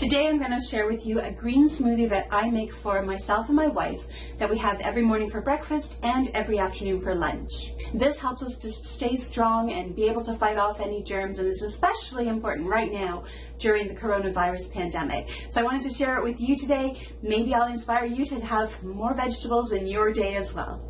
Today I'm going to share with you a green smoothie that I make for myself and my wife that we have every morning for breakfast and every afternoon for lunch. This helps us to stay strong and be able to fight off any germs, and is especially important right now during the coronavirus pandemic. So I wanted to share it with you today. Maybe I'll inspire you to have more vegetables in your day as well.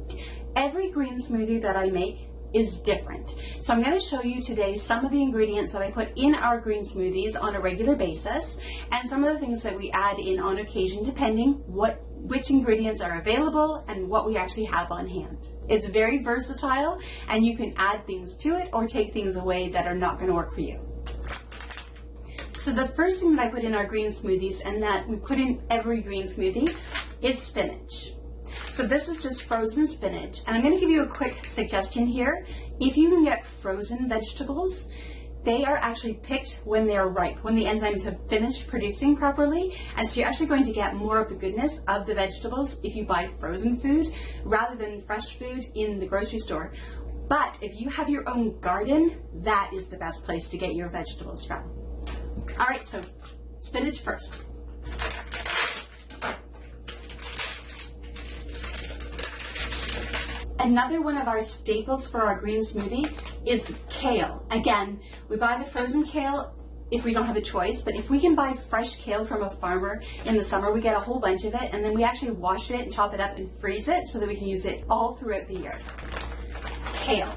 Every green smoothie that I make is different. So I'm going to show you today some of the ingredients that I put in our green smoothies on a regular basis, and some of the things that we add in on occasion depending which ingredients are available and what we actually have on hand. It's very versatile and you can add things to it or take things away that are not going to work for you. So the first thing that I put in our green smoothies, and that we put in every green smoothie, is spinach. So this is just frozen spinach, and I'm going to give you a quick suggestion here. If you can get frozen vegetables, they are actually picked when they are ripe, when the enzymes have finished producing properly, and so you're actually going to get more of the goodness of the vegetables if you buy frozen food rather than fresh food in the grocery store. But if you have your own garden, that is the best place to get your vegetables from. All right, so spinach first. Another one of our staples for our green smoothie is kale. Again, we buy the frozen kale if we don't have a choice, but if we can buy fresh kale from a farmer in the summer, we get a whole bunch of it, and then we actually wash it and chop it up and freeze it so that we can use it all throughout the year. Kale.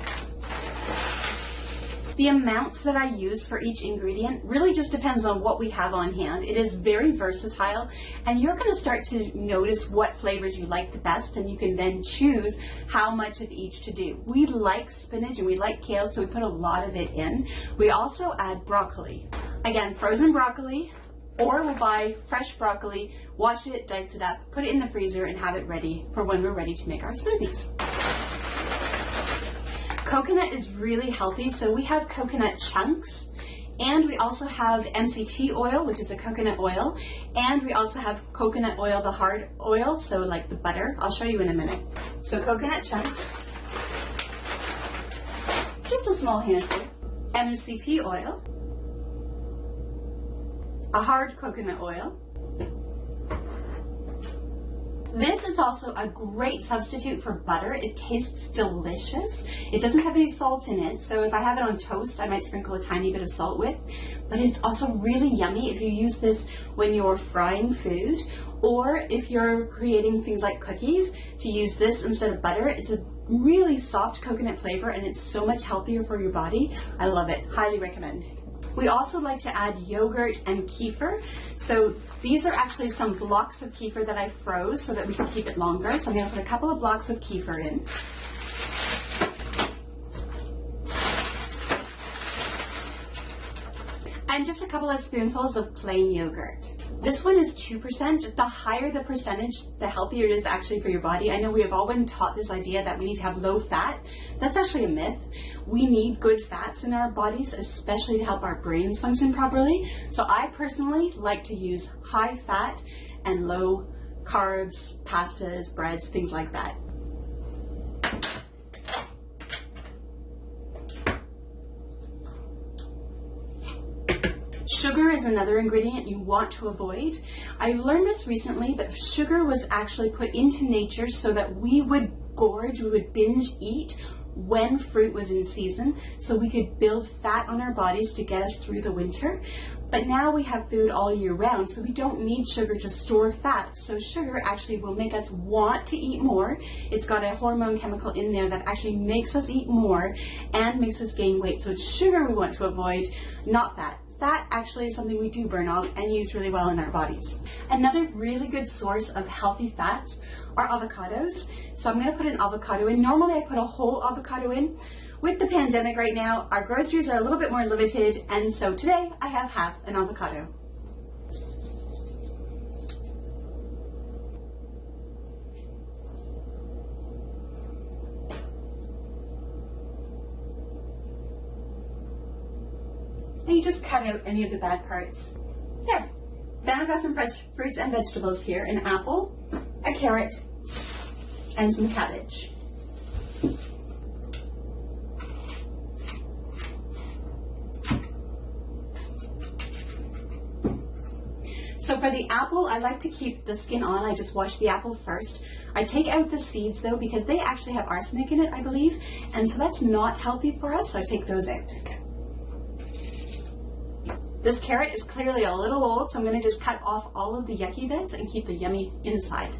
The amounts that I use for each ingredient really just depends on what we have on hand. It is very versatile, and you're going to start to notice what flavors you like the best, and you can then choose how much of each to do. We like spinach and we like kale, so we put a lot of it in. We also add broccoli. Again, frozen broccoli, or we'll buy fresh broccoli, wash it, dice it up, put it in the freezer, and have it ready for when we're ready to make our smoothies. Coconut is really healthy, so we have coconut chunks, and we also have MCT oil, which is a coconut oil, and we also have coconut oil, the hard oil, so like the butter. I'll show you in a minute. So coconut chunks, just a small handful, MCT oil, a hard coconut oil. This is also a great substitute for butter. It tastes delicious. It doesn't have any salt in it, so if I have it on toast, I might sprinkle a tiny bit of salt with. But it's also really yummy if you use this when you're frying food, or if you're creating things like cookies, to use this instead of butter. It's a really soft coconut flavor, and it's so much healthier for your body. I love it. Highly recommend. We also like to add yogurt and kefir. So these are actually some blocks of kefir that I froze so that we can keep it longer. So I'm going to put a couple of blocks of kefir in. And just a couple of spoonfuls of plain yogurt. This one is 2%. The higher the percentage, the healthier it is actually for your body. I know we have all been taught this idea that we need to have low fat. That's actually a myth. We need good fats in our bodies, especially to help our brains function properly. So I personally like to use high fat and low carbs, pastas, breads, things like that. Sugar is another ingredient you want to avoid. I learned this recently, but sugar was actually put into nature so that we would gorge, we would binge eat when fruit was in season, so we could build fat on our bodies to get us through the winter. But now we have food all year round, so we don't need sugar to store fat. So sugar actually will make us want to eat more. It's got a hormone chemical in there that actually makes us eat more and makes us gain weight. So it's sugar we want to avoid, not fat. Fat actually is something we do burn off and use really well in our bodies. Another really good source of healthy fats are avocados. So I'm going to put an avocado in. Normally I put a whole avocado in. With the pandemic right now, our groceries are a little bit more limited, and so today I have half an avocado. And you just cut out any of the bad parts. There. Then I've got some fresh fruits and vegetables here. An apple, a carrot, and some cabbage. So for the apple, I like to keep the skin on. I just wash the apple first. I take out the seeds though, because they actually have arsenic in it, I believe. And so that's not healthy for us, so I take those out. This carrot is clearly a little old, so I'm going to just cut off all of the yucky bits and keep the yummy inside.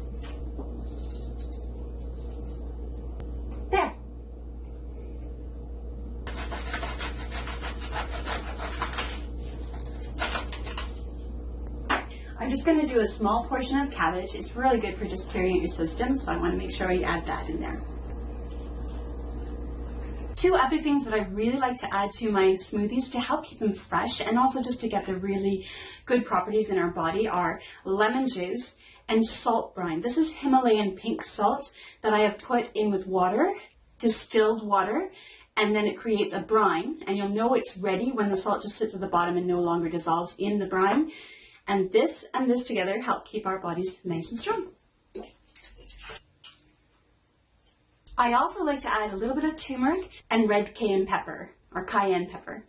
There. I'm just going to do a small portion of cabbage. It's really good for just clearing out your system, so I want to make sure I add that in there. Two other things that I really like to add to my smoothies to help keep them fresh and also just to get the really good properties in our body are lemon juice and salt brine. This is Himalayan pink salt that I have put in with water, distilled water, and then it creates a brine, and you'll know it's ready when the salt just sits at the bottom and no longer dissolves in the brine. And this together help keep our bodies nice and strong. I also like to add a little bit of turmeric and red cayenne pepper, or cayenne pepper.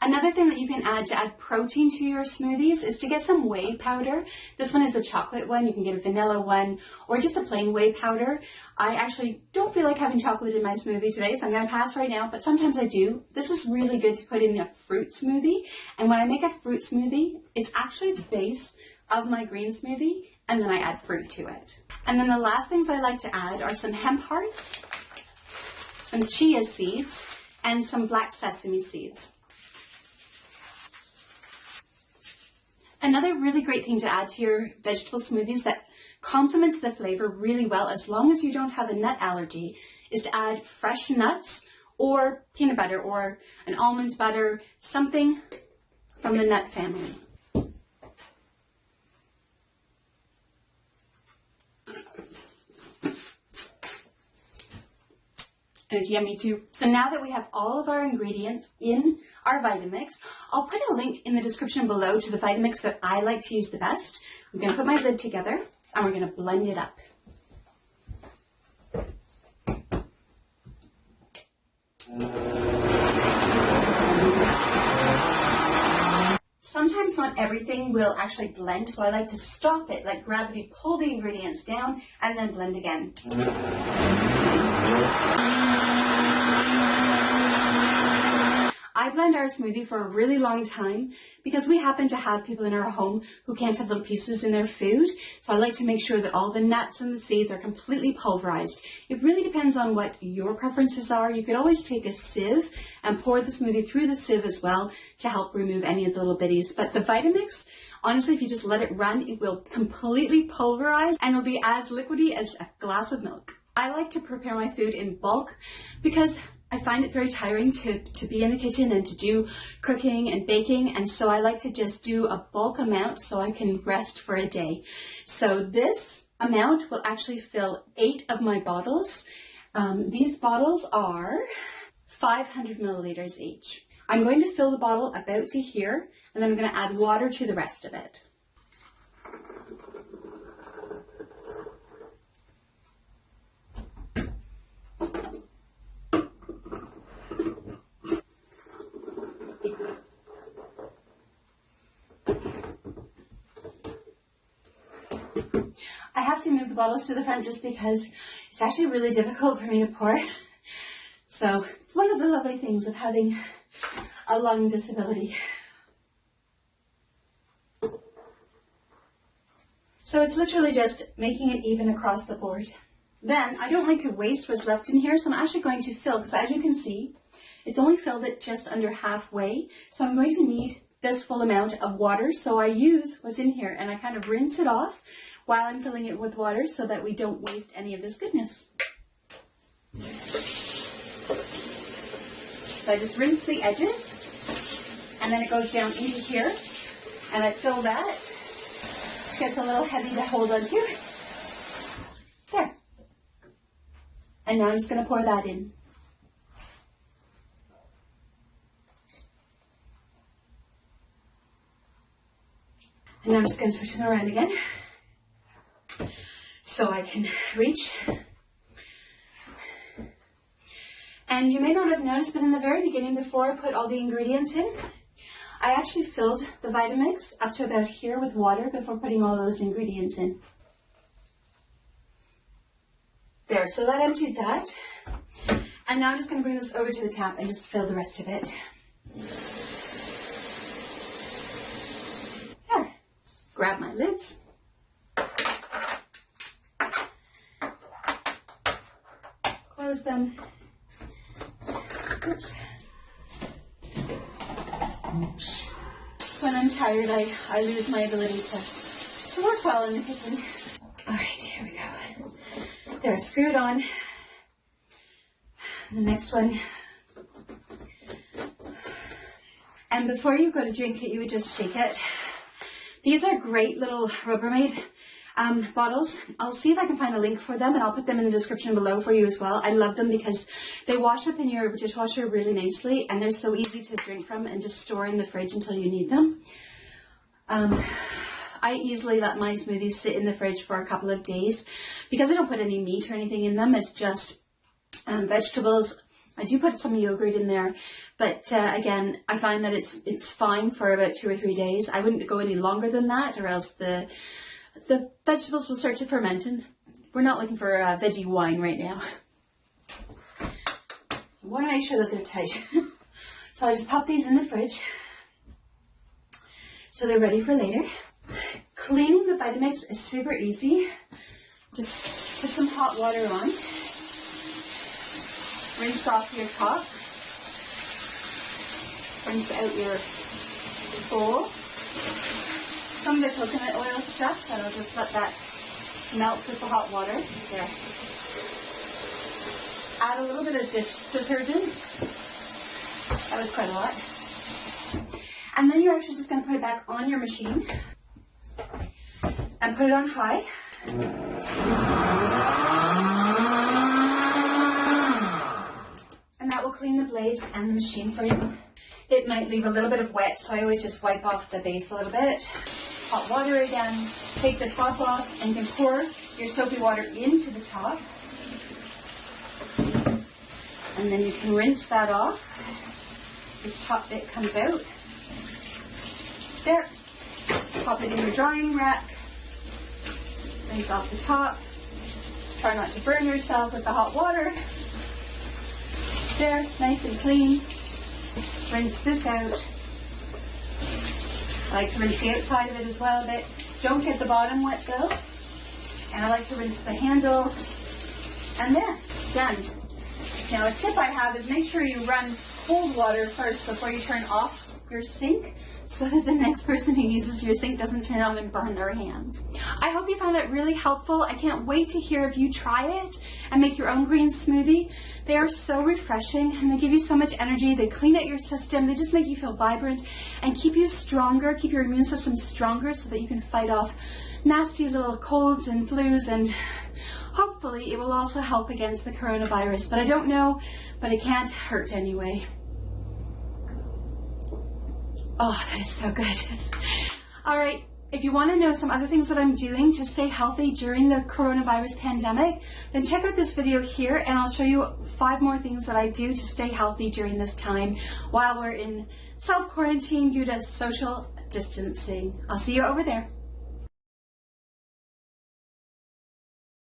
Another thing that you can add to add protein to your smoothies is to get some whey powder. This one is a chocolate one. You can get a vanilla one or just a plain whey powder. I actually don't feel like having chocolate in my smoothie today, so I'm going to pass right now, but sometimes I do. This is really good to put in a fruit smoothie. And when I make a fruit smoothie, it's actually the base of my green smoothie, and then I add fruit to it. And then the last things I like to add are some hemp hearts, some chia seeds, and some black sesame seeds. Another really great thing to add to your vegetable smoothies that complements the flavor really well, as long as you don't have a nut allergy, is to add fresh nuts or peanut butter or an almond butter, something from the nut family. And it's yummy too. So now that we have all of our ingredients in our Vitamix, I'll put a link in the description below to the Vitamix that I like to use the best. I'm going to put my lid together and we're going to blend it up. Sometimes not everything will actually blend, so I like to stop it, like gravity, pull the ingredients down and then blend again. I blend our smoothie for a really long time because we happen to have people in our home who can't have little pieces in their food. So I like to make sure that all the nuts and the seeds are completely pulverized. It really depends on what your preferences are. You could always take a sieve and pour the smoothie through the sieve as well to help remove any of the little bitties. But the Vitamix, honestly, if you just let it run, it will completely pulverize and will be as liquidy as a glass of milk. I like to prepare my food in bulk because I find it very tiring to be in the kitchen and to do cooking and baking, and so I like to just do a bulk amount so I can rest for a day. So this amount will actually fill 8 of my bottles. These bottles are 500 milliliters each. I'm going to fill the bottle about to here, and then I'm going to add water to the rest of it. I have to move the bottles to the front just because it's actually really difficult for me to pour. So it's one of the lovely things of having a lung disability. So it's literally just making it even across the board. Then I don't like to waste what's left in here, so I'm actually going to fill, because as you can see, it's only filled it just under halfway. So I'm going to need this full amount of water. So I use what's in here and I kind of rinse it off while I'm filling it with water so that we don't waste any of this goodness. So I just rinse the edges and then it goes down into here and I fill that. It gets a little heavy to hold on to. There. And now I'm just going to pour that in. And now I'm just going to switch them around again so I can reach. And you may not have noticed, but in the very beginning, before I put all the ingredients in, I actually filled the Vitamix up to about here with water before putting all those ingredients in. There, so that emptied that. And now I'm just going to bring this over to the tap and just fill the rest of it. There. Grab my lids. Close them. Oops. When I'm tired, I lose my ability to work well in the kitchen. All right, here we go. There, screw it on. The next one. And before you go to drink it, you would just shake it. These are great little Rubbermaid bottles. I'll see if I can find a link for them, and I'll put them in the description below for you as well. I love them because they wash up in your dishwasher really nicely, and they're so easy to drink from and just store in the fridge until you need them. I easily let my smoothies sit in the fridge for a couple of days because I don't put any meat or anything in them. It's just vegetables. I do put some yogurt in there, but again, I find that it's fine for about 2 or 3 days. I wouldn't go any longer than that, or else the vegetables will start to ferment, and we're not looking for veggie wine right now. I want to make sure that they're tight. So I just pop these in the fridge so they're ready for later. Cleaning the Vitamix is super easy. Just put some hot water on. Rinse off your top. Rinse out your bowl. Some of the coconut oil stuff, and I'll just let that melt with the hot water. There. Add a little bit of dish detergent. That was quite a lot. And then you're actually just going to put it back on your machine and put it on high. And that will clean the blades and the machine for you. It might leave a little bit of wet, so I always just wipe off the base a little bit. Hot water again. Take the top off, and you can pour your soapy water into the top. And then you can rinse that off. This top bit comes out. There. Pop it in your drying rack. Rinse off the top. Try not to burn yourself with the hot water. There, nice and clean. Rinse this out. I like to rinse the outside of it as well a bit. Don't get the bottom wet though. And I like to rinse the handle. And there, done. Now a tip I have is make sure you run cold water first before you turn off your sink, so that the next person who uses your sink doesn't turn on and burn their hands. I hope you found that really helpful. I can't wait to hear if you try it and make your own green smoothie. They are so refreshing, and they give you so much energy. They clean out your system. They just make you feel vibrant and keep you stronger, keep your immune system stronger so that you can fight off nasty little colds and flus, and hopefully it will also help against the coronavirus. But I don't know, but it can't hurt anyway. Oh, that is so good. All right, if you want to know some other things that I'm doing to stay healthy during the coronavirus pandemic, then check out this video here, and I'll show you 5 more things that I do to stay healthy during this time while we're in self-quarantine due to social distancing. I'll see you over there.